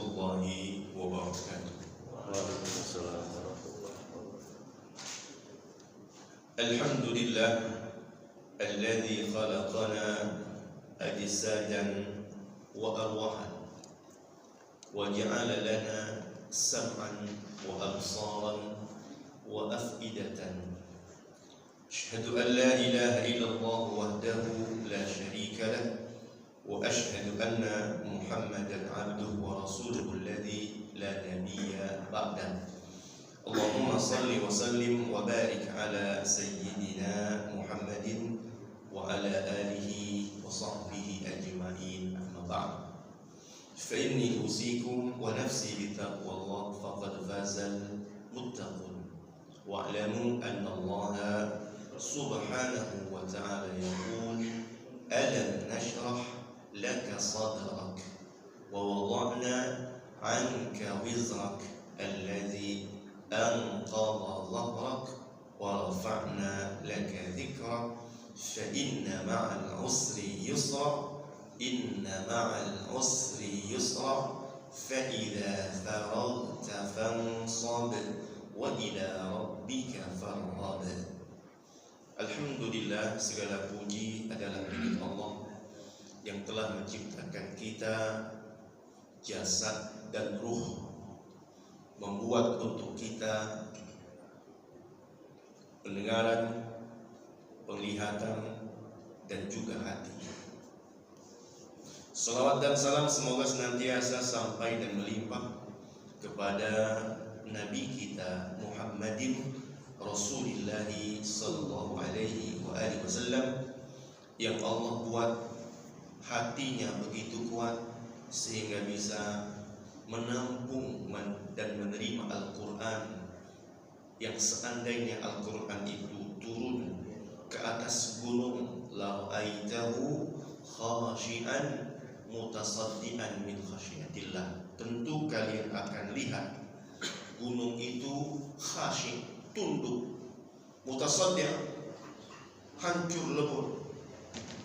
warahmatullahi wabarakatuh. Waalaikumsalam warahmatullahi wabarakatuh. Alhamdulillah alladzi khalaqana ajsadan wa arwahan wa ja'ala lana sam'an wa absaran wa af'idatan. Asyhadu an la ilaha illallah wahdahu la syarika lah wa asyhadu anna Muhammadan abduhu wa rasuluhu alladzi la nabiyya ba'dah. Allahumma salli wa sallim wa barik ala sayyidina Muhammadin wa ala alihi wa sahbihi ajma'in, amma ba'd. Fa inni usikum wa nafsi bi taqwallah faqad fazal muttaqun. Wa'lamu anna Allah subhanahu wa ta'ala yaqul alam nashrah laka sadrak wa wada'na 'anka wizrak alladhi anqadha dhahrak wa rafa'na laka dhikrak fa inna ma'al usri yusra inna ma'al usri yusra fa idza faragta fansab wa ila rabbika farghab. Alhamdulillah, segala puji adalah milik Allah yang telah menciptakan kita jasad dan ruh, membuat untuk kita pendengaran, penglihatan, dan juga hati. Salawat dan salam semoga senantiasa sampai dan melimpah kepada Nabi kita Muhammadin Rasulullah sallallahu alaihi wa alihi wasallam yang Allah buat hatinya begitu kuat sehingga bisa menampung dan menerima Al-Quran, yang seandainya Al-Quran itu turun ke atas gunung la'aitahu khashi'an mutasaddian min khasyiatillah, tentu kalian akan lihat gunung itu khashi', tunduk, mutasaddi', hancur lebur,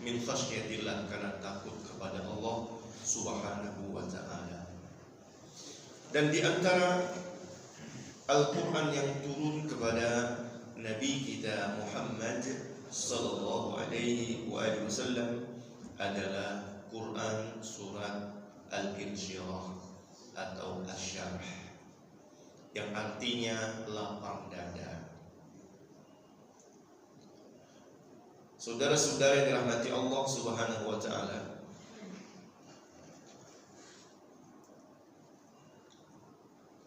min khasyiatillah, karena takut kepada Allah subhanahu wa ta'ala. Dan di antara Al-Quran yang turun kepada Nabi kita Muhammad sallallahu alaihi wasallam adalah Quran surat Al-Insyirah atau Asy-Syarh, yang artinya lapang dada. Saudara-saudara yang dirahmati Allah subhanahu wa ta'ala,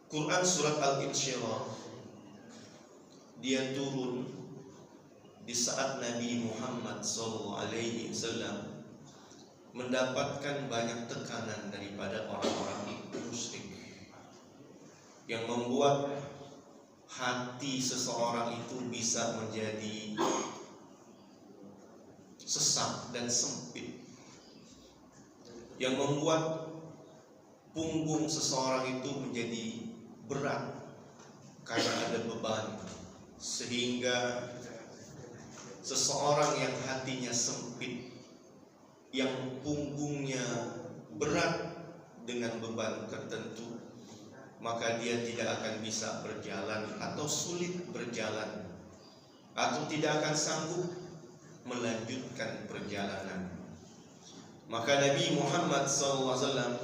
Quran surat Al-Insyirah dia turun di saat Nabi Muhammad SAW mendapatkan banyak tekanan daripada orang-orang musyrik yang membuat hati seseorang itu bisa menjadi sesak dan sempit, yang membuat punggung seseorang itu menjadi berat karena ada beban, sehingga seseorang yang hatinya sempit, yang punggungnya berat dengan beban tertentu, maka dia tidak akan bisa berjalan atau sulit berjalan, atau tidak akan sanggup melanjutkan perjalanan. Maka Nabi Muhammad SAW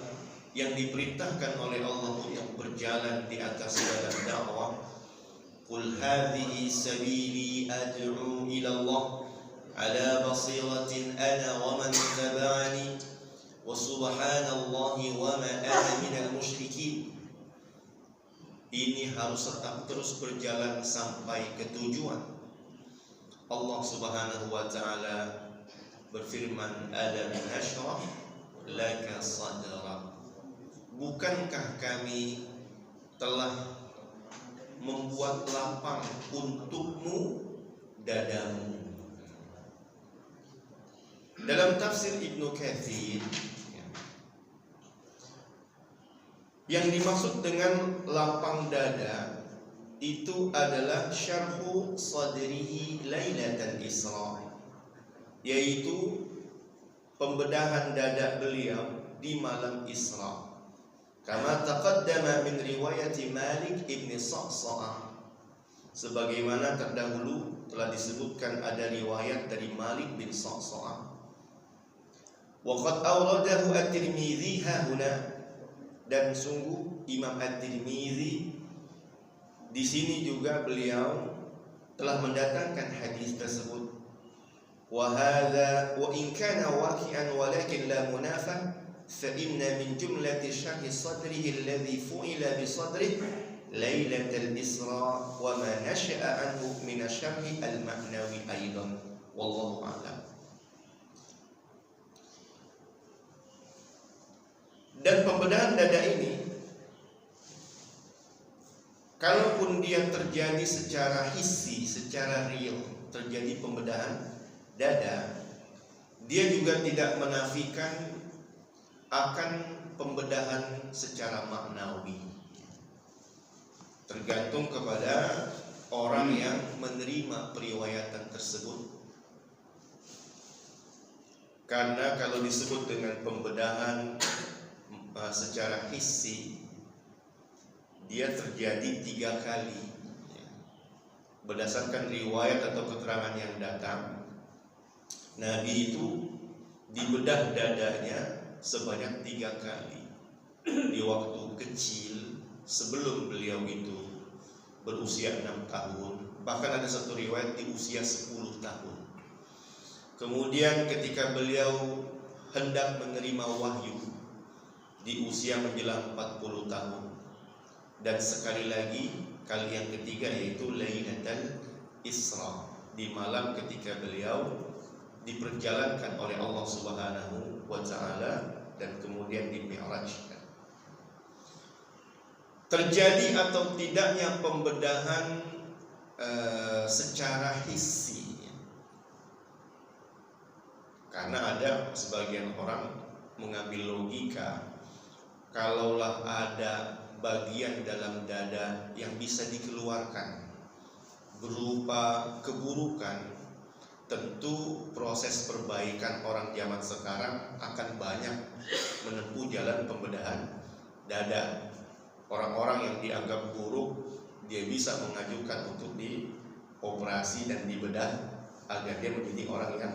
yang diperintahkan oleh Allah untuk berjalan di atas jalan dakwah, qul hadhihi sabili ad'u ila Allah ala basiratin ana wa man taba'ani wa subhanallahi wa ma ana minal musyrikin. Ini harus tetap terus berjalan sampai ke tujuan. Allah subhanahu wa ta'ala berfirman, alam nashrah laka sadrak, bukankah kami telah membuat lapang untukmu dadamu. Dalam tafsir Ibnu Katsir, yang dimaksud dengan lapang dada itu adalah syarhu sadrihi lailatan Isra, yaitu pembedahan dada beliau di malam Isra. Kama taqaddama min riwayati Malik ibn Sa'sa'ah, sebagaimana terdahulu telah disebutkan ada riwayat dari Malik bin Sa'sa'ah. Wa qad awradahu at-Tirmidzi hahuna, dan sungguh Imam At-Tirmidzi di sini juga beliau telah mendatangkan hadis tersebut. Wa hadza wa in kana waqi'an walakin la munafah fa inna min jumlati syarhi sadrihi alladhi fu'ila bi sadrihi lailatul Isra wa ma nasha'a anhu min syarhi al-ma'nawi aidan, wallahu a'lam. Dan pembedahan dada ini, kalaupun dia terjadi secara hissi, secara real, terjadi pembedahan dada, dia juga tidak menafikan akan pembedahan secara maknawi. Tergantung kepada orang yang menerima periwayatan tersebut. Karena kalau disebut dengan pembedahan secara hissi, dia terjadi 3 kali berdasarkan riwayat atau keterangan yang datang. Nabi itu dibedah dadanya sebanyak 3 kali di waktu kecil sebelum beliau itu berusia 6 tahun, bahkan ada satu riwayat di usia 10 tahun. Kemudian ketika beliau hendak menerima wahyu di usia menjelang 40 tahun, dan sekali lagi kali yang ketiga yaitu Lailatul Isra, di malam ketika beliau diperjalankan oleh Allah Subhanahu wa taala dan kemudian dimi'rajkan. Terjadi atau tidaknya pembedahan secara hissi, karena ada sebagian orang mengambil logika, kalaulah ada bagian dalam dada yang bisa dikeluarkan berupa keburukan, tentu proses perbaikan orang zaman sekarang akan banyak menempuh jalan pembedahan dada. Orang-orang yang dianggap buruk, dia bisa mengajukan untuk dioperasi dan dibedah agar dia menjadi orang yang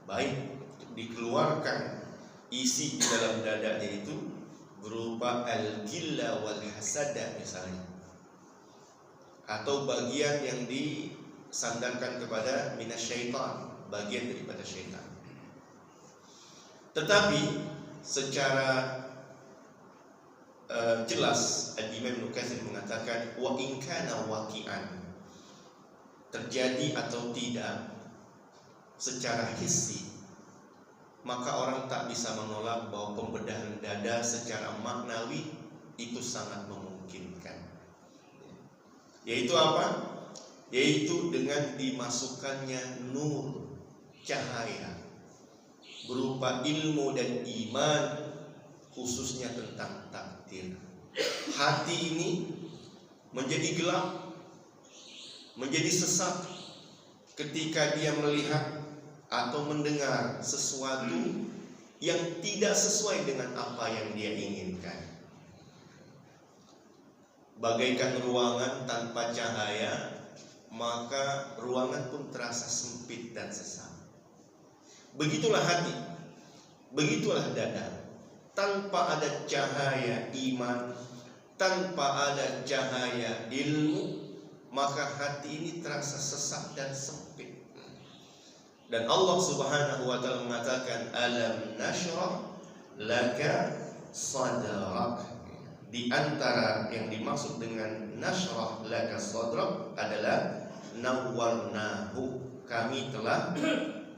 baik. Dikeluarkan isi di dalam dadanya itu berupa al-gilla wal hasada misalnya, atau bagian yang disandarkan kepada minasyaitan, bagian daripada syaitan. Tetapi secara jelas Al-Imam Ibnu Katsir mengatakan wa in kana waqi'an, terjadi atau tidak secara hissi, maka orang tak bisa menolak bahwa pembedahan dada secara maknawi itu sangat memungkinkan. Yaitu apa? Yaitu dengan dimasukkannya nur, cahaya berupa ilmu dan iman, khususnya tentang takdir. Hati ini menjadi gelap, menjadi sesak ketika dia melihat atau mendengar sesuatu yang tidak sesuai dengan apa yang dia inginkan. Bagaikan ruangan tanpa cahaya, maka ruangan pun terasa sempit dan sesak. Begitulah hati, begitulah dada. Tanpa ada cahaya iman, tanpa ada cahaya ilmu, maka hati ini terasa sesak dan sempit. Dan Allah Subhanahu wa taala mengatakan alam nashrah laka sadrak. Di antara yang dimaksud dengan nashrah laka sadrak adalah nawwarnahu, kami telah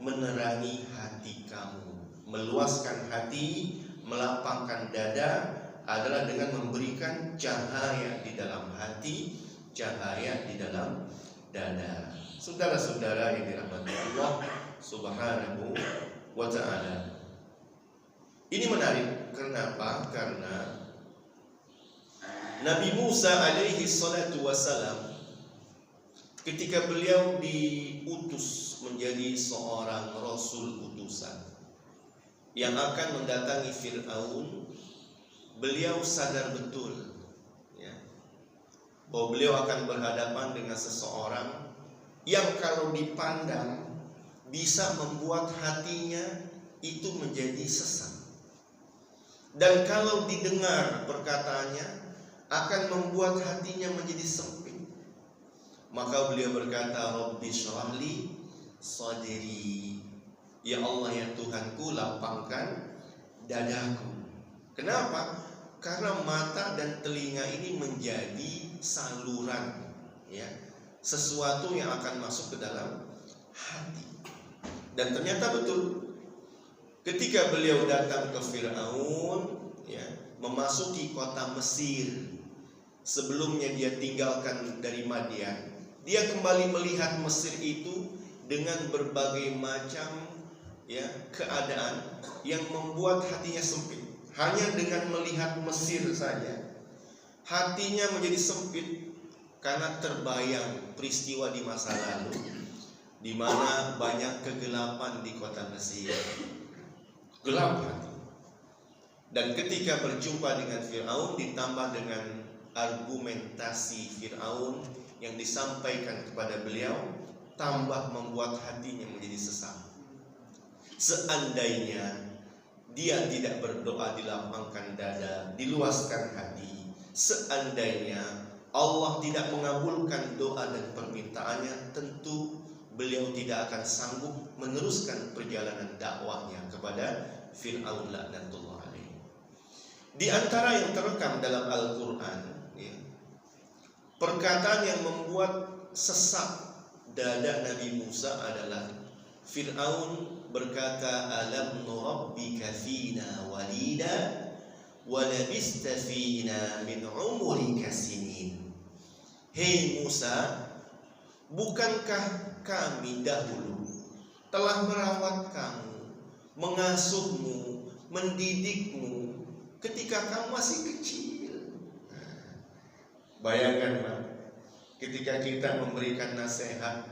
menerangi hati kamu. Meluaskan hati, melapangkan dada adalah dengan memberikan cahaya di dalam hati, cahaya di dalam dada. Saudara-saudara yang dirahmati Allah Subhanahu wa ta'ala, ini menarik. Kenapa? Karena Nabi Musa alaihi salatu wassalam, ketika beliau diutus menjadi seorang rasul utusan yang akan mendatangi Fir'aun, beliau sadar betul ya, bahwa beliau akan berhadapan dengan seseorang yang kalau dipandang bisa membuat hatinya itu menjadi sesat, dan kalau didengar perkataannya akan membuat hatinya menjadi sempit. Maka beliau berkata, Rabbi syrah li sadri, ya Allah ya Tuhanku, lapangkan dadaku. Kenapa? Karena mata dan telinga ini menjadi saluran, ya, sesuatu yang akan masuk ke dalam hati. Dan ternyata betul, ketika beliau datang ke Fir'aun, ya, memasuki kota Mesir, sebelumnya dia tinggalkan dari Madian, dia kembali melihat Mesir itu dengan berbagai macam, ya, keadaan yang membuat hatinya sempit. Hanya dengan melihat Mesir saja hatinya menjadi sempit, karena terbayang peristiwa di masa lalu di mana banyak kegelapan di kota Mesir. Gelap hati. Dan ketika berjumpa dengan Fir'aun, ditambah dengan argumentasi Fir'aun yang disampaikan kepada beliau, tambah membuat hatinya menjadi sesak. Seandainya dia tidak berdoa dilapangkan dada, diluaskan hati, seandainya Allah tidak mengabulkan doa dan permintaannya, tentu beliau tidak akan sanggup meneruskan perjalanan dakwahnya kepada Fir'aun laknatullah alaihi. Di antara yang terekam dalam Al-Quran, ya, perkataan yang membuat sesak dada Nabi Musa adalah Fir'aun berkata, alam nurabbika fina walida wa labista fina min umurika sinin. Hei Musa, bukankah kami dahulu telah merawat kamu, mengasuhmu, mendidikmu ketika kamu masih kecil? Bayangkan, Pak, ketika kita memberikan nasihat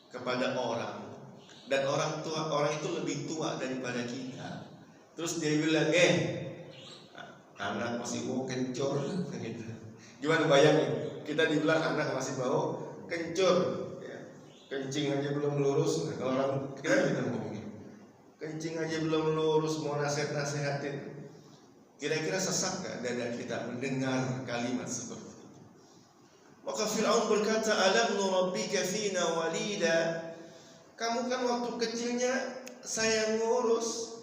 kepada orang, dan orang itu lebih tua daripada kita, terus dia bilang, anak masih mau kencur, gitu. Gimana bayangin? Kita dibilang anak masih mau kencur, ya. Kencing aja belum lurus. Nah, kalau orang kita ngomongin, kencing aja belum lurus, mau nasihatin. Kira-kira sesak gak dada kita mendengar kalimat seperti itu? Maka Fir'aun berkata, alam nurabbika fina walida, kamu kan waktu kecilnya saya ngurus.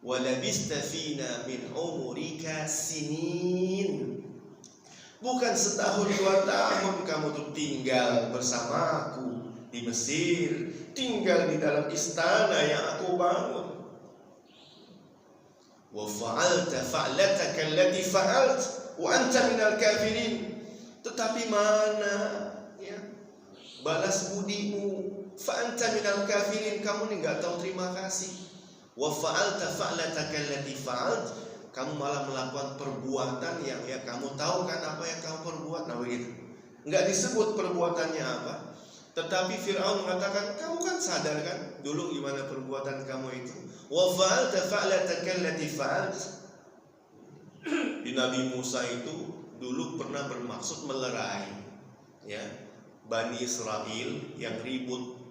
Walabista fina min umurika sinin, bukan setahun 2 tahun kamu tuh tinggal bersamaku di Mesir, tinggal di dalam istana yang aku bangun. Wa fa'alta fa'lataka allati fa'alt wa anta minal kafirin, tetapi mana, ya, balas budimu? Fa anta minal kafirin, kamu nih nggak tahu terima kasih. Wa fa'alta fa'lataka allati fa'alt, kamu malah melakukan perbuatan yang, ya, kamu tahu kan apa yang kamu perbuat. Nah begitu, nggak disebut perbuatannya apa, tetapi Fir'aun mengatakan, kamu kan sadar kan dulu gimana perbuatan kamu itu. Wa fa'alta fa'lataka allati fa'alt. Di Nabi Musa itu dulu pernah bermaksud melerai, ya, Bani Israel yang ribut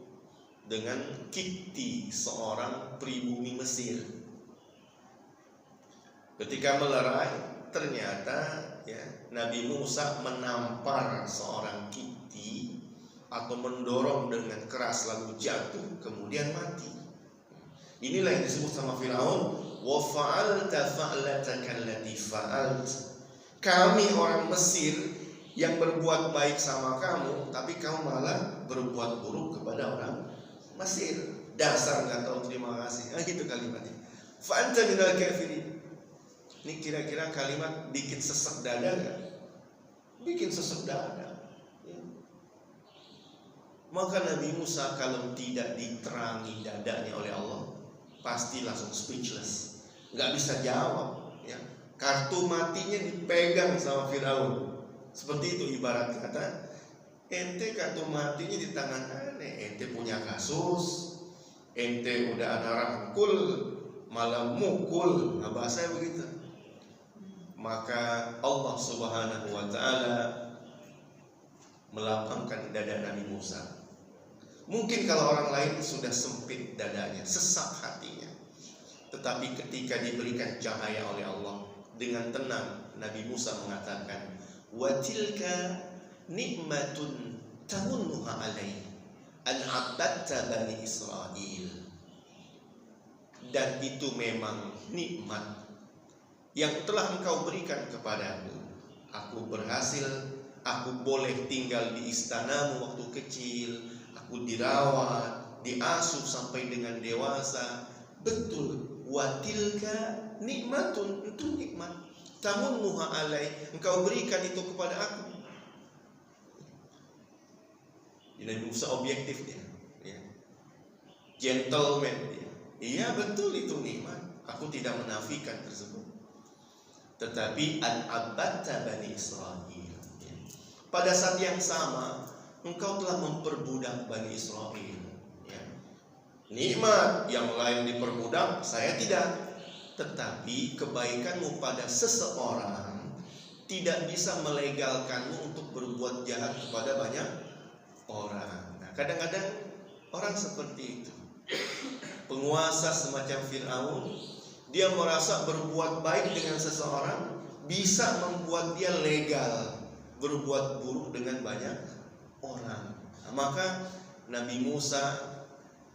dengan Kipti, seorang pribumi Mesir. Ketika melerai, ternyata, ya, Nabi Musa menampar seorang Kipti atau mendorong dengan keras lalu jatuh kemudian mati. Inilah yang disebut sama Fir'aun, wa fa'alta fa'lataka allati fa'alt. Kami orang Mesir yang berbuat baik sama kamu, tapi kamu malah berbuat buruk kepada orang Mesir. Dasar nggak tahu terima kasih. Gitu kalimatnya. Fa anta minal kafirin. Ini kira-kira kalimat bikin sesak dada nggak? Bikin sesak dada. Ya. Maka Nabi Musa kalau tidak diterangi dadanya oleh Allah, pasti langsung speechless, nggak bisa jawab. Ya. Kartu matinya dipegang sama Fir'aun. Seperti itu ibarat kata, ente kartu matinya di tangan aneh, ente punya kasus, ente udah ada rangkul, malah mukul. Nah, bahasanya begitu. maka Allah Subhanahu wa taala melapangkan dada Nabi Musa. Mungkin kalau orang lain sudah sempit dadanya, sesak hatinya, tetapi ketika diberikan cahaya oleh Allah, dengan tenang Nabi Musa mengatakan, wa tilka nikmatun tamunnuha alai an abadta bani Israel. Dan itu memang nikmat yang telah engkau berikan kepadaku. Aku berhasil, aku boleh tinggal di istanamu waktu kecil, aku dirawat, diasuh sampai dengan dewasa. Betul, watilka nikmatun, itu nikmat. Tamunnuha alai, engkau berikan itu kepada aku. Nabi Musa objektif dia, ya. Gentleman dia. Iya betul itu nikmat, aku tidak menafikan tersebut. Tetapi an-abadta bani Israel, ya. Pada saat yang sama engkau telah memperbudak Bani Israel, ya. Nikmat yang lain diperbudak, saya tidak. Tetapi kebaikanmu pada seseorang tidak bisa melegalkanmu untuk berbuat jahat kepada banyak orang. Nah, kadang-kadang orang seperti itu. Penguasa semacam Fir'aun, dia merasa berbuat baik dengan seseorang bisa membuat dia legal berbuat buruk dengan banyak orang. Nah, maka Nabi Musa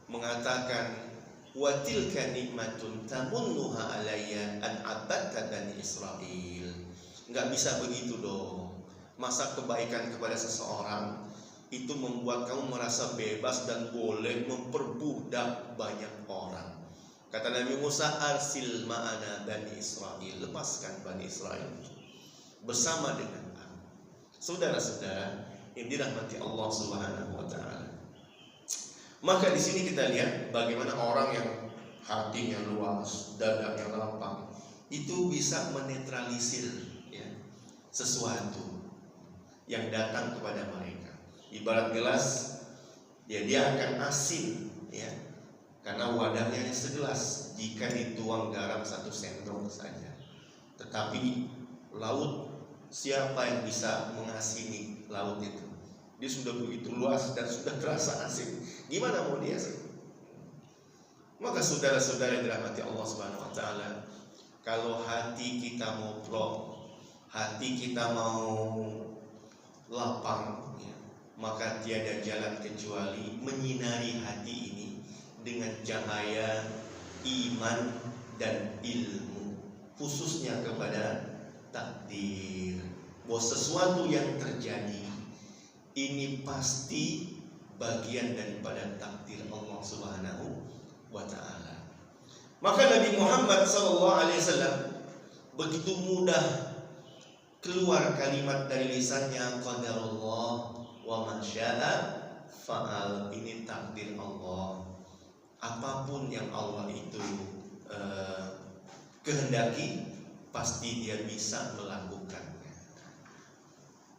mengatakan, wa tilka nikmatun tamunnuha alayya an abadta bani Israel. Enggak bisa begitu dong. Masa kebaikan kepada seseorang itu membuat kamu merasa bebas dan boleh memperbudak banyak orang. Kata Nabi Musa, arsil ma'ana bani Israel, lepaskan Bani Israel bersama dengan aku. Saudara-saudara yang dirahmati Allah Subhanahu wa taala. Maka di sini kita lihat bagaimana orang yang hatinya luas, dadanya lapang, itu bisa menetralisir, ya, sesuatu yang datang kepada mereka. Ibarat gelas, ya dia akan asin, ya, karena wadahnya hanya segelas jika dituang garam 1 sendok saja. Tetapi laut, siapa yang bisa mengasini laut itu? Dia sudah begitu luas dan sudah terasa asin. Gimana mau dia sih? Maka saudara-saudara yang dirahmati Allah Subhanahu wa taala, kalau hati kita mau plong, hati kita mau lapang, ya, maka tiada jalan kecuali menyinari hati ini dengan cahaya iman dan ilmu, khususnya kepada takdir, bahwa sesuatu yang terjadi ini pasti bagian daripada takdir Allah Subhanahu wa taala. Maka Nabi Muhammad SAW begitu mudah keluar kalimat dari lisannya, qadarullah wa ma syaa fa'al, ini takdir Allah. Apapun yang Allah itu kehendaki, pasti dia bisa melakukannya.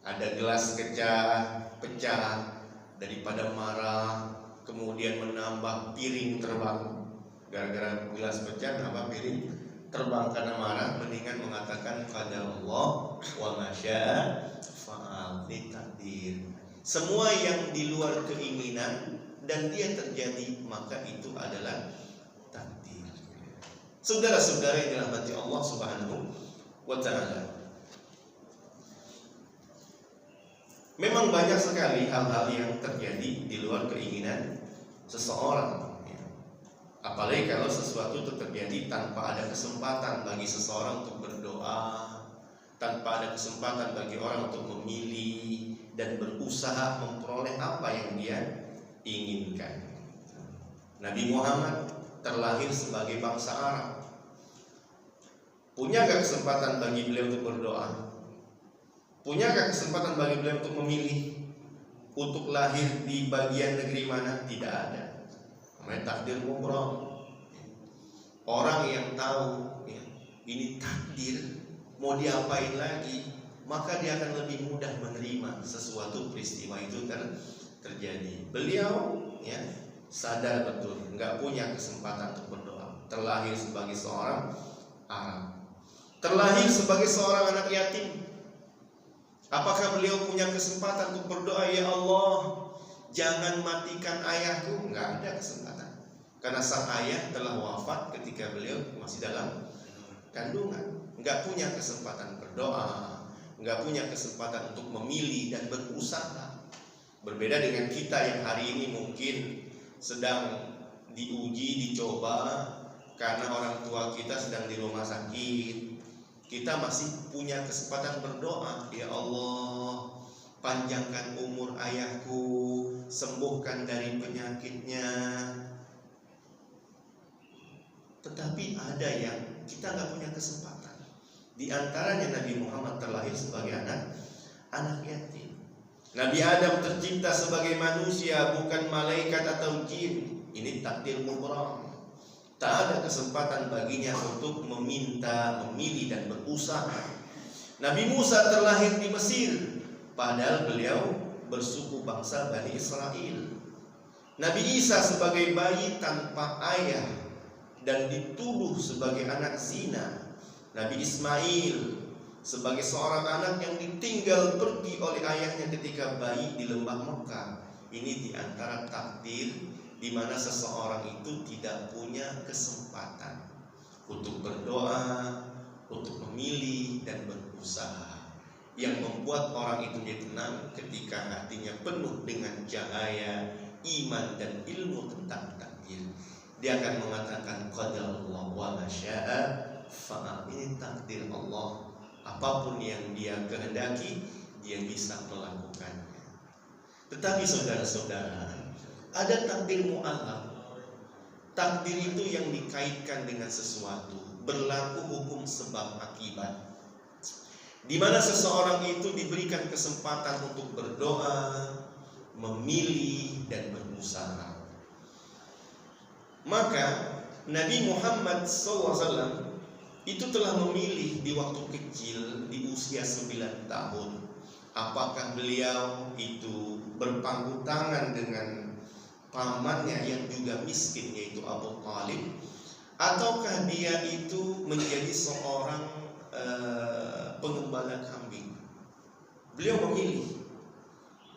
Ada gelas pecah, daripada marah kemudian menambah piring terbang. Gara-gara gelas pecah nambah piring terbang karena marah, mendingan mengatakan qadarullah wa ma syaa fa'al, ini takdir. Semua yang di luar keinginan dan dia terjadi, maka itu adalah takdir. Saudara-saudara yang dirahmati Allah Subhanahu wa taala, memang banyak sekali hal-hal yang terjadi di luar keinginan seseorang, ya. Apalagi kalau sesuatu itu terjadi tanpa ada kesempatan bagi seseorang untuk berdoa, tanpa ada kesempatan bagi orang untuk memilih dan berusaha memperoleh apa yang dia inginkan. Nabi Muhammad terlahir sebagai bangsa Arab. Punya gak kesempatan bagi beliau untuk berdoa? Punya gak kesempatan bagi beliau untuk memilih untuk lahir di bagian negeri mana? Tidak ada. Namanya takdir mubram. Orang yang tahu, ya, ini takdir, mau diapain lagi, maka dia akan lebih mudah menerima sesuatu peristiwa itu terjadi. Beliau, ya, sadar betul nggak punya kesempatan untuk berdoa, terlahir sebagai seorang Arab. terlahir sebagai seorang anak yatim. Apakah beliau punya kesempatan untuk berdoa, ya Allah, jangan matikan ayahku? Enggak ada kesempatan. Karena sang ayah telah wafat ketika beliau masih dalam kandungan. Enggak punya kesempatan berdoa, enggak punya kesempatan untuk memilih dan berusaha. Berbeda dengan kita yang hari ini mungkin sedang diuji, dicoba karena orang tua kita sedang di rumah sakit. Kita masih punya kesempatan berdoa, ya Allah, panjangkan umur ayahku, sembuhkan dari penyakitnya. Tetapi ada yang kita nggak punya kesempatan. Di antaranya Nabi Muhammad terlahir sebagai anak yatim. Nabi Adam tercipta sebagai manusia, bukan malaikat atau jin. Ini takdir mubram. Tak ada kesempatan baginya untuk meminta, memilih dan berusaha. Nabi Musa terlahir di Mesir, padahal beliau bersuku bangsa Bani Israel. Nabi Isa sebagai bayi tanpa ayah dan dituduh sebagai anak zina. Nabi Ismail sebagai seorang anak yang ditinggal pergi oleh ayahnya ketika bayi di lembah Mekah. Ini di antara takdir di mana seseorang itu tidak punya kesempatan untuk berdoa, untuk memilih dan berusaha. Yang membuat orang itu tenang ketika hatinya penuh dengan cahaya iman dan ilmu tentang takdir. Dia akan mengatakan qadarullah wa ma syaa fa'al. Ini takdir Allah. Apapun yang dia kehendaki, dia bisa melakukannya. Tetapi saudara-saudara, ada takdir mu'allaq. Takdir itu yang dikaitkan dengan sesuatu, berlaku hukum sebab akibat, di mana seseorang itu diberikan kesempatan untuk berdoa, memilih dan berusaha. Maka Nabi Muhammad SAW itu telah memilih di waktu kecil, di usia 9 tahun, apakah beliau itu berpangku tangan dengan pamannya yang juga miskin, yaitu Abu Thalib, ataukah dia itu menjadi seorang pengembala kambing. Beliau memilih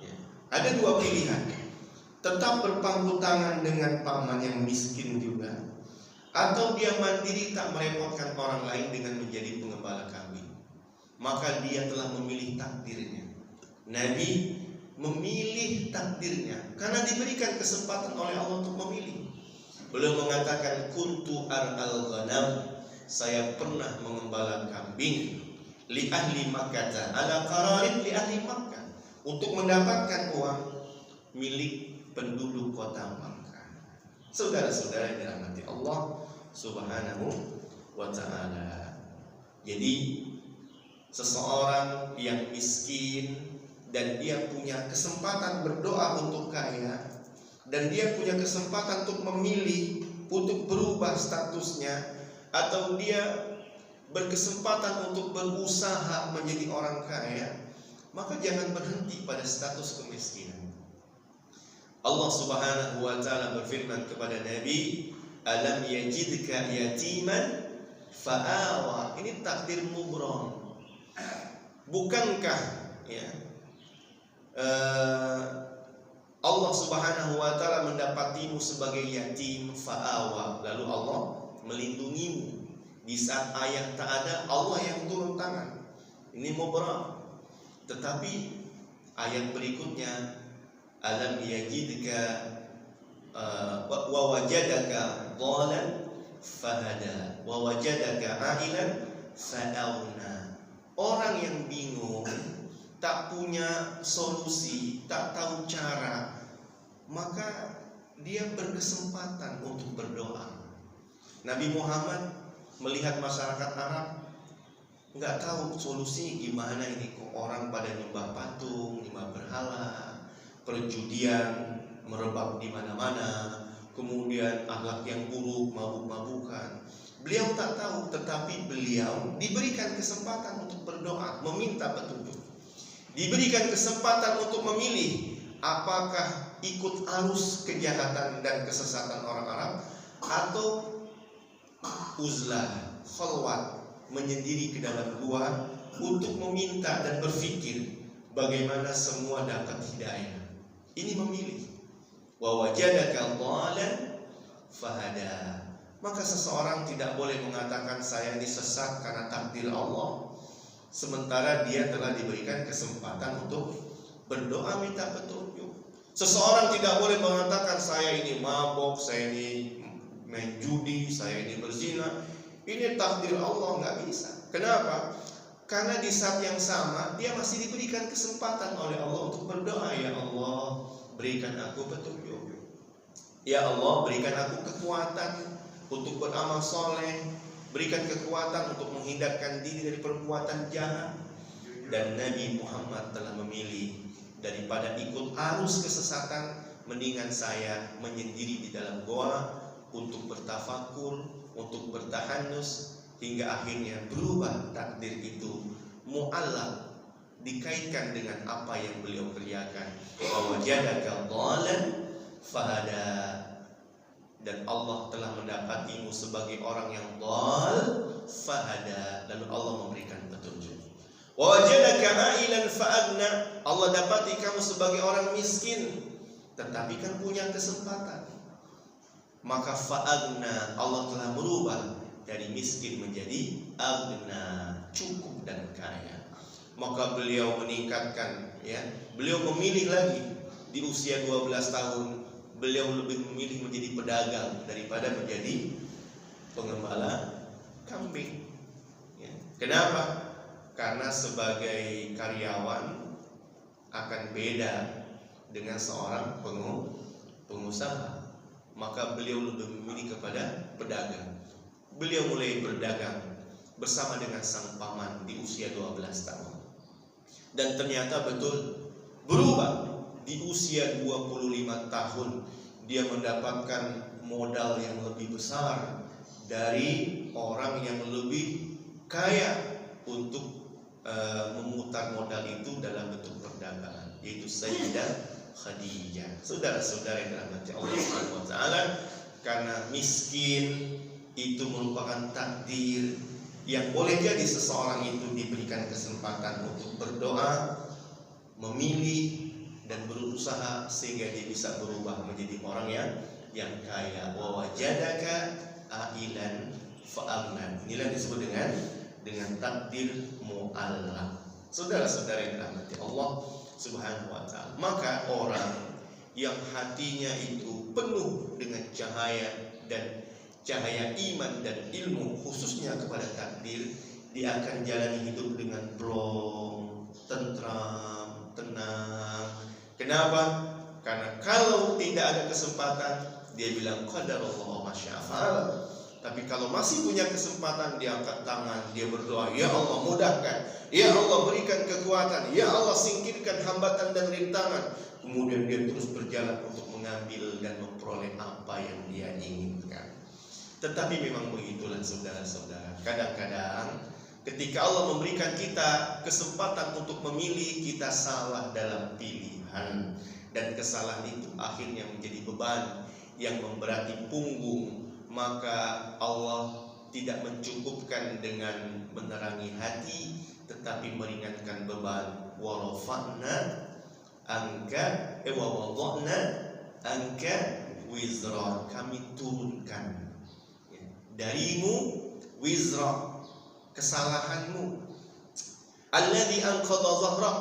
ya. Ada dua pilihan: tetap berpangku tangan dengan paman yang miskin juga, atau dia mandiri tak merepotkan orang lain dengan menjadi pengembala kambing. Maka dia telah memilih takdirnya. Nabi memilih takdirnya karena diberikan kesempatan oleh Allah untuk memilih. Beliau mengatakan kuntu ar'al ghanam, saya pernah mengembala kambing, li ahli Makkah ala qararib li ahli Makkah, untuk mendapatkan uang milik penduduk kota Makkah. Saudara-saudara yang dirahmati Allah Subhanahu wa ta'ala. Jadi seseorang yang miskin dan dia punya kesempatan berdoa untuk kaya, dan dia punya kesempatan untuk memilih untuk berubah statusnya, atau dia berkesempatan untuk berusaha menjadi orang kaya, maka jangan berhenti pada status kemiskinan. Allah Subhanahu wa ta'ala berfirman kepada Nabi, alam yajidka yatiman fa'awa. Ini takdir mubram. Bukankah ya Allah Subhanahu wa ta'ala mendapatimu sebagai yatim fa'awa, lalu Allah melindungimu. Di saat ayah tak ada, Allah yang turun tangan. Ini mubram. Tetapi ayat berikutnya, alam yajidka wa wajadaka dhalan fahada wa wajadaka ailan fa'auna. Orang yang bingung, tak punya solusi, tak tahu cara, maka dia berkesempatan untuk berdoa. Nabi Muhammad melihat masyarakat Arab nggak tahu solusi gimana ini, kok orang pada nyembah patung, nyembah berhala, perjudian merebak di mana-mana, kemudian akhlak yang buruk, mabuk-mabukan. Beliau tak tahu, tetapi beliau diberikan kesempatan untuk berdoa, meminta petunjuk. Diberikan kesempatan untuk memilih apakah ikut arus kejahatan dan kesesatan orang Arab, atau uzlah, khalwat, menyendiri ke dalam gua untuk meminta dan berpikir bagaimana semua dapat hidayah. Ini memilih. Wa wajadaka dhalan fahada. Maka seseorang tidak boleh mengatakan saya ini sesat karena takdir Allah, sementara dia telah diberikan kesempatan untuk berdoa minta petunjuk. Seseorang tidak boleh mengatakan saya ini mabok, saya ini main judi, saya ini berzina. Ini takdir Allah, nggak bisa. Kenapa? Karena di saat yang sama dia masih diberikan kesempatan oleh Allah untuk berdoa. Ya Allah, berikan aku petunjuk. Ya Allah, berikan aku kekuatan untuk beramal soleh, berikan kekuatan untuk menghindarkan diri dari perbuatan jahat. Dan Nabi Muhammad telah memilih daripada ikut arus kesesatan, mendingan saya menyendiri di dalam goa untuk bertafakur, untuk bertahanus, hingga akhirnya berubah takdir itu mu'allaq, dikaitkan dengan apa yang beliau kerjakan. Wa wajadaka dhalan fahada. Dan Allah telah mendapatimu sebagai orang yang dhal fahada, lalu Allah memberikan petunjuk. Wa wajadaka ailan fa'agna. Allah dapati kamu sebagai orang miskin tetapi kan punya kesempatan, maka fa'agna, Allah telah merubah dari miskin menjadi agna, cukup dan kaya. Maka beliau meningkatkan, ya, beliau memilih lagi di usia 12 tahun. Beliau lebih memilih menjadi pedagang daripada menjadi pengembala kambing, ya. Kenapa? Karena sebagai karyawan akan beda dengan seorang pengusaha. Maka beliau lebih memilih kepada pedagang. Beliau mulai berdagang bersama dengan sang paman di usia 12 tahun. Dan ternyata betul berubah. Di usia 25 tahun dia mendapatkan modal yang lebih besar dari orang yang lebih kaya untuk memutar modal itu dalam bentuk perdagangan, yaitu Sayyidah Khadijah. Saudara-saudara yang dirahmati Allah Subhanahu wa taala, karena miskin itu merupakan takdir yang boleh jadi seseorang itu diberikan kesempatan untuk berdoa, memilih dan berusaha sehingga dia bisa berubah menjadi orang yang kaya. Wa wajadaka ailan fa'agna. Inilah disebut dengan takdir mu'allaq. Saudara-saudara yang dirahmati Allah Subhanahu wa taala, maka orang yang hatinya itu penuh dengan cahaya dan cahaya iman dan ilmu, khususnya kepada takdir, dia akan jalani hidup dengan plong, tentram, tenang. Kenapa? Karena kalau tidak ada kesempatan, dia bilang qadarullah masya'afal. Tapi kalau masih punya kesempatan, dia angkat tangan, dia berdoa, ya Allah mudahkan, ya Allah berikan kekuatan, ya Allah singkirkan hambatan dan rintangan. Kemudian dia terus berjalan untuk mengambil dan memperoleh apa yang dia inginkan. Tetapi memang begitulah saudara-saudara, kadang-kadang ketika Allah memberikan kita kesempatan untuk memilih, kita salah dalam pilihan. Dan kesalahan itu akhirnya menjadi beban yang memberati punggung. Maka Allah tidak mencukupkan dengan menerangi hati, tetapi meringankan beban. Wa rafa'na anka wa wada'na anka wizra. Kami turunkan darimu wizra, kesalahanmu, alladzi anqadha dhahrak,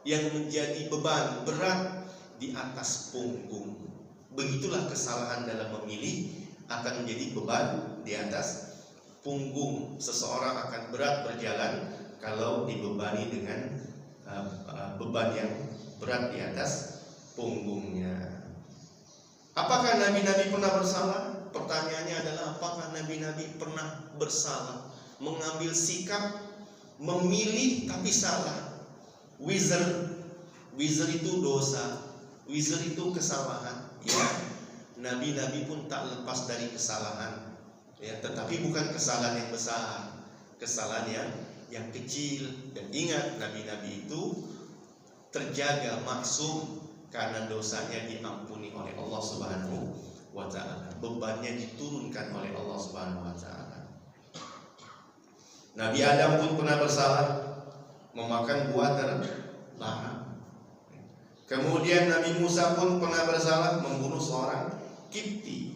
yang menjadi beban berat di atas punggung. Begitulah kesalahan dalam memilih akan menjadi beban di atas punggung. Seseorang akan berat berjalan kalau dibebani dengan beban yang berat di atas punggungnya. Apakah nabi-nabi pernah bersalah? Pertanyaannya adalah apakah nabi-nabi pernah bersalah, mengambil sikap memilih tapi salah? Wizr itu dosa, wizr itu kesalahan, ya. Nabi-nabi pun tak lepas dari kesalahan, ya, tetapi bukan kesalahan yang besar, kesalahan yang kecil. Dan ingat, nabi-nabi itu terjaga maksum karena dosanya diampuni oleh Allah Subhanahu wa taala, bebannya diturunkan oleh Allah Subhanahu wa taala. Nabi Adam pun pernah bersalah memakan buah terlarang. Kemudian Nabi Musa pun pernah bersalah membunuh seorang Kipti.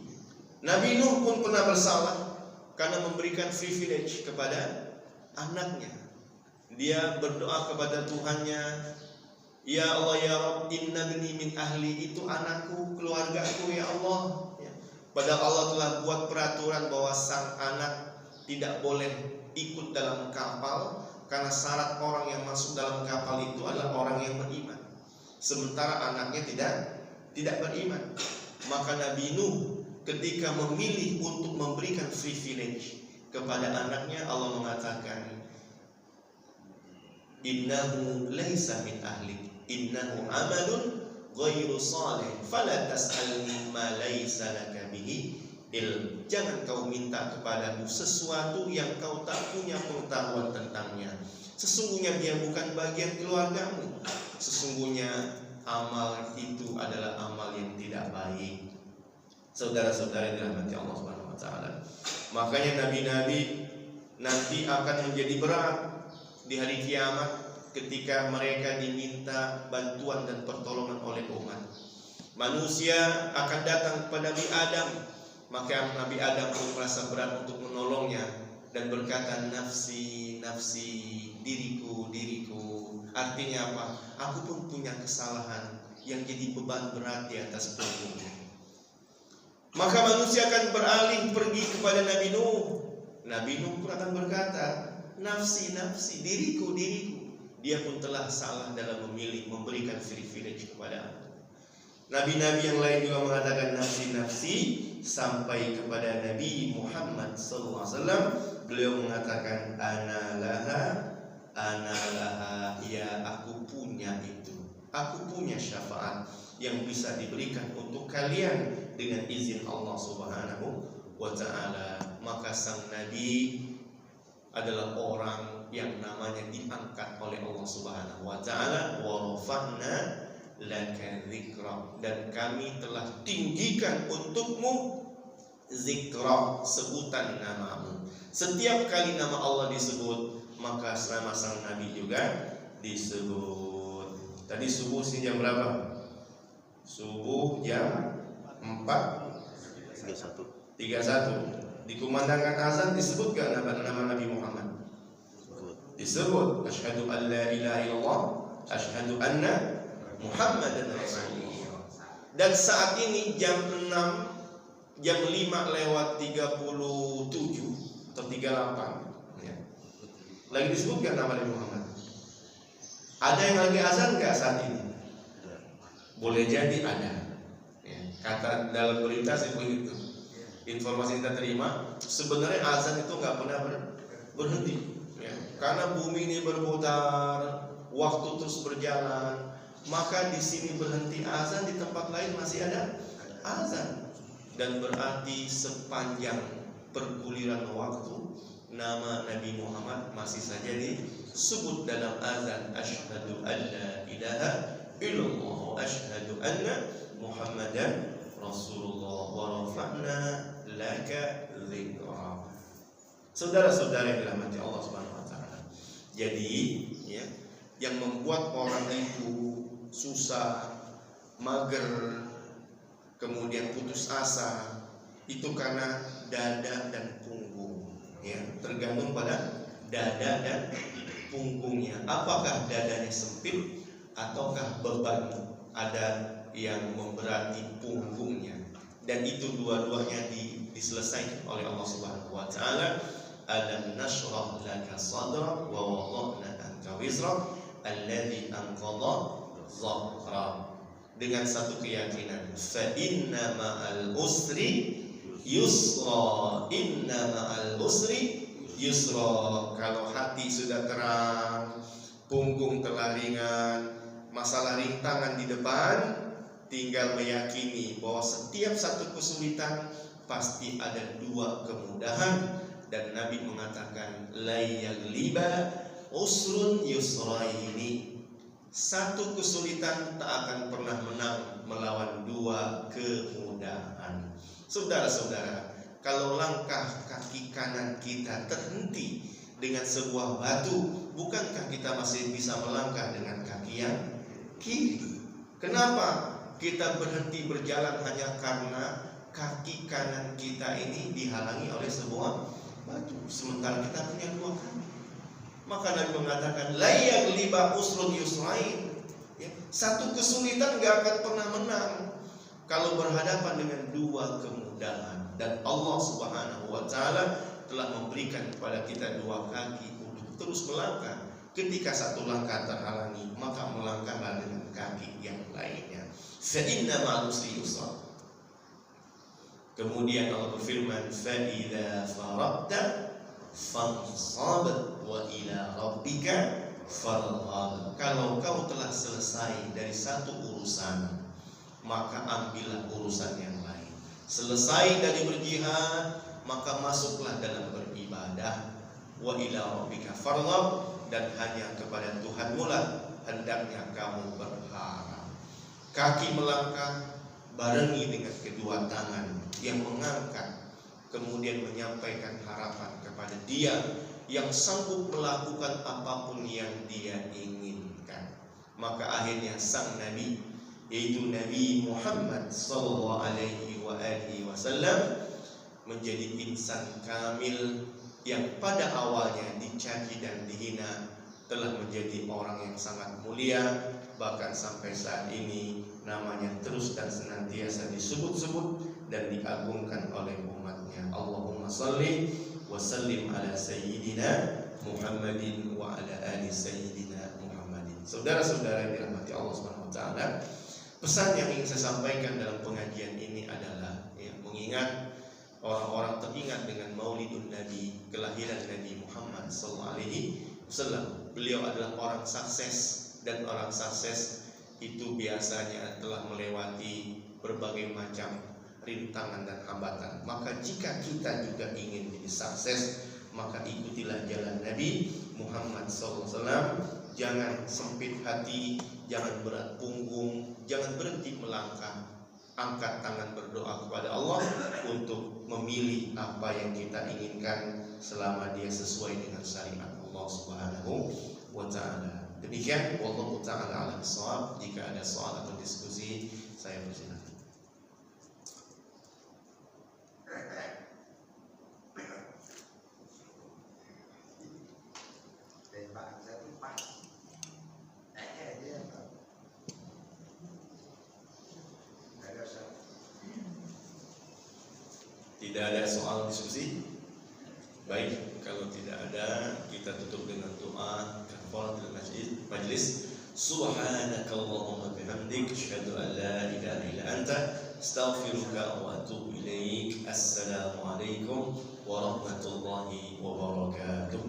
Nabi Nuh pun pernah bersalah karena memberikan privilege kepada anaknya. Dia berdoa kepada Tuhannya, ya Allah ya Rabb, inna bni min ahli, itu anakku, keluargaku ya Allah. Padahal Allah telah buat peraturan bahwa sang anak tidak boleh ikut dalam kapal, karena syarat orang yang masuk dalam kapal itu adalah orang yang beriman. Sementara anaknya tidak beriman. Maka Nabi Nuh ketika memilih untuk memberikan privilege kepada anaknya, Allah mengatakan, innahu laisa min ahlik, innahu amalun ghairu salih, fala tas'alni ma laisa laka bihi ilm. Jangan kau minta kepadaku sesuatu yang kau tak punya pengetahuan tentangnya. Sesungguhnya dia bukan bagian keluargamu. Sesungguhnya amal itu adalah amal yang tidak baik. Saudara-saudara yang dirahmati Allah Subhanahu wa taala. Makanya nabi-nabi nanti akan menjadi berat di hari kiamat ketika mereka diminta bantuan dan pertolongan oleh umat. Manusia akan datang kepada Nabi Adam, maka Nabi Adam pun merasa berat untuk menolongnya dan berkata, nafsi, nafsi, diriku, diriku. Artinya apa? Aku pun punya kesalahan yang jadi beban berat di atas punggungku. Maka manusia akan beralih pergi kepada Nabi Nuh. Nabi Nuh pun akan berkata, nafsi, nafsi, diriku, diriku. Dia pun telah salah dalam memilih memberikan privilege kepada Allah. Nabi-nabi yang lain juga mengatakan nafsi, nafsi, sampai kepada Nabi Muhammad SAW. Beliau mengatakan ana laha, ya aku punya itu. Aku punya syafaat yang bisa diberikan untuk kalian dengan izin Allah Subhanahu wa ta'ala. Maka sang Nabi adalah orang yang namanya diangkat oleh Allah Subhanahu wa ta'ala, wa rafa'na laka dzikra, dan kami telah tinggikan untukmu zikra, sebutan namamu. Setiap kali nama Allah disebut, maka nama sang Nabi juga disebut. Tadi subuh sih jam berapa? Subuh jam 4:31. Dikumandangkan azan disebut gak nama Nabi Muhammad? Disebut. Asyhadu an la ilaha illallah, asyhadu anna Muhammadan Rasulullah. Dan saat ini jam 5 lewat 37 atau 38 ya. Lagi disebut gak nama Nabi Muhammad? Ada yang lagi azan gak saat ini? Boleh jadi ada ya. Kata dalam berita seperti itu, informasi yang kita terima, sebenarnya azan itu nggak pernah berhenti ya. Karena bumi ini berputar, waktu terus berjalan, maka di sini berhenti azan, di tempat lain masih ada azan. Dan berarti sepanjang perguliran waktu, nama Nabi Muhammad masih saja disebut dalam azan. Asyhadu an la ilaha illallah wa asyhadu anna Muhammadan Rasulullah wa rafa'na laka dzikra. Saudara-saudara yang dirahmati Allah Subhanahu wa taala. Jadi, ya, yang membuat orang itu susah, mager, kemudian putus asa, itu karena dada dan punggung, ya, tergantung pada dada dan punggungnya. Apakah dadanya sempit ataukah beban ada yang memberati punggungnya? Dan itu dua-duanya diselesaikan oleh Allah Subhanahu wa taala. Alam nashrah laka sadrak wa wada'na anka wizrak alladzi anqadha dhahrak. Dengan satu keyakinan, fa inna ma'al usri yusra, inna ma'al usri yusra. Kalau hati sudah terang, punggung telah ringan, masalah rintangan di depan, tinggal meyakini bahwa setiap satu kesulitan pasti ada dua kemudahan. Dan Nabi mengatakan la yagliba usrun yusraini, satu kesulitan tak akan pernah menang melawan dua kemudahan. Saudara-saudara, kalau langkah kaki kanan kita terhenti dengan sebuah batu, bukankah kita masih bisa melangkah dengan kaki yang kiri? Kenapa kita berhenti berjalan hanya karena kaki kanan kita ini dihalangi oleh sebuah batu, sementara kita punya dua kaki? Maka Nabi mengatakan, la yaghliba usrun yusrain. Ya, satu kesulitan gak akan pernah menang kalau berhadapan dengan dua kemudahan. Dan Allah Subhanahu wa Ta'ala telah memberikan kepada kita dua kaki untuk terus melangkah. Ketika satu langkah terhalangi, maka melangkahlah dengan kaki yang lainnya. Fa inna ma'al usri yusra. Kemudian Allah berfirman, fa idza faragta fansab wa ila rabbika farghab. Kalau kau telah selesai dari satu urusan, maka ambillah urusan yang lain. Selesai dari berjihad, maka masuklah dalam beribadah. Wa ila rabbika farghab, dan hanya kepada Tuhanmu lah hendaknya kamu berharap. Kaki melangkah barengi dengan kedua tangan yang mengangkat, kemudian menyampaikan harapan kepada Dia yang sanggup melakukan apapun yang Dia inginkan. Maka akhirnya sang Nabi, yaitu Nabi Muhammad sallallahu alaihi wasallam, menjadi insan kamil yang pada awalnya dicaci dan dihina, telah menjadi orang yang sangat mulia, bahkan sampai saat ini namanya terus dan senantiasa disebut-sebut dan diagungkan oleh umatnya. Allahumma salli wa sallim ala sayyidina Muhammadin wa ala ali sayyidina Muhammadin. Saudara-saudara yang dirahmati Allah Subhanahu wa Ta'ala, pesan yang ingin saya sampaikan dalam pengajian ini adalah mengingat orang-orang teringat dengan Maulidun Nabi, kelahiran Nabi Muhammad SAW. Beliau adalah orang sukses, dan orang sukses itu biasanya telah melewati berbagai macam rintangan dan hambatan. Maka jika kita juga ingin menjadi sukses, maka ikutilah jalan Nabi Muhammad SAW. Jangan sempit hati, jangan berat punggung, jangan berhenti melangkah. Angkat tangan berdoa kepada Allah untuk memilih apa yang kita inginkan selama dia sesuai dengan syariat Allah Subhanahu wa Ta'ala. Demikian, wallahu ta'ala a'lam bissawab. Jika ada soal atau diskusi, saya persilakan. Tidak ada soal diskusi? Baik, kalau tidak ada, kita tutup dengan doa kafaratul majlis. Subhanakallahumma bihamdik, asyhadu an la ilaha illa anta, astaghfiruka wa atubu ilaik. Assalamualaikum warahmatullahi wabarakatuh.